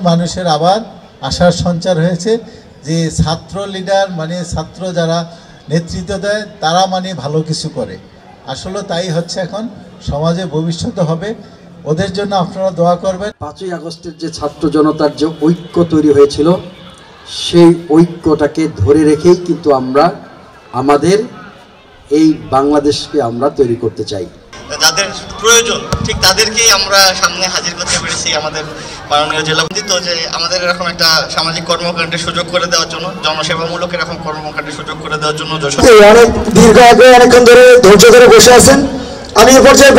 মানুষের আবার আশার সঞ্চার হয়েছে যে ছাত্র লিডার মানে ছাত্র যারা নেতৃত্ব দেয় তারা মানে ভালো কিছু করে। আসলে তাই হচ্ছে, এখন সমাজে ভবিষ্যৎ হবে, ওদের জন্য আপনারা দোয়া করবেন। 5ই আগস্টের যে ছাত্র জনতার যে ঐক্য তৈরি হয়েছিল, সেই ঐক্যটাকে ধরে রেখেই কিন্তু আমরা আমাদের এই বাংলাদেশকে আমরা তৈরি করতে চাই। যাদের প্রয়োজন ঠিক তাদেরকেই আমরা সামনে হাজির করতে পেরেছি আমাদের মাননীয় জেলাপতি, তো যে আমাদের এরকম একটা সামাজিক কর্মকাণ্ডের সুযোগ করে দেওয়ার জন্য, জনসেবামূলক এরকম কর্মকাণ্ডের সুযোগ করে দেওয়ার জন্য অনেক দীর্ঘ আগে অনেকক্ষণ ধরে ধৈর্য ধরে বসে আছেন। আমি এ পর্যায়ে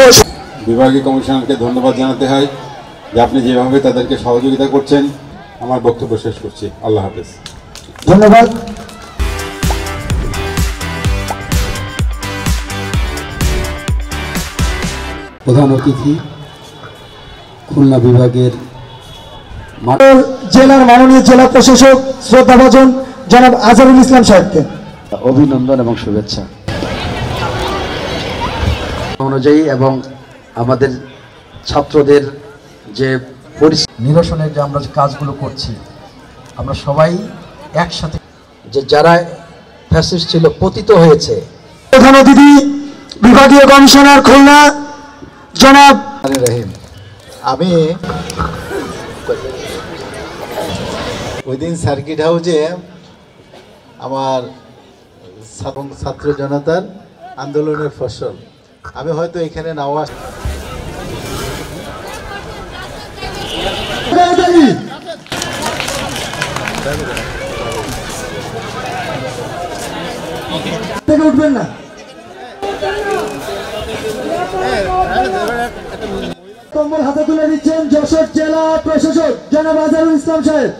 বিভাগীয় কমিশনারকে ধন্যবাদ জানাতে হয় যে আপনি যেভাবে তাদেরকে সহযোগিতা করছেন। আমার বক্তব্য শেষ করছি। আল্লাহ হাফেজ। ধন্যবাদ। প্রধান অতিথি খুলনা বিভাগের জেলার মাননীয় জেলা প্রশাসক শ্রদ্ধাভাজন জনাব আজহারুল ইসলাম সাহেবকে অভিনন্দন এবং শুভেচ্ছা অনুযায়ী, এবং আমাদের ছাত্রদের যে নিরসনের যে আমরা যে কাজগুলো করছি, আমরা সবাই একসাথে, যে যারা ফ্যাসিস্ট ছিল পতিত হয়েছে। প্রধান অতিথি বিভাগীয় কমিশনার খুলনা জনাব রহিম। আমি ওই দিন সার্কিট হাউসে আমার ছাত্র জনতার আন্দোলনের ফসল, আমি হয়তো এখানে নাও উঠবেন না। কম্বল হাতে তুলে দিচ্ছেন যশোর জেলা প্রশাসক জনাব আজহারুল ইসলাম সাহেব।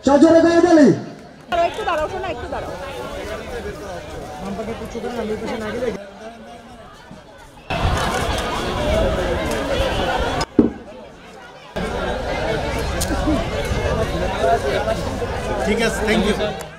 সজরে গায়ে দালি একটু দাঁড়াও, শোনা একটু দাঁড়াও। ঠিক আছে, থ্যাংক ইউ।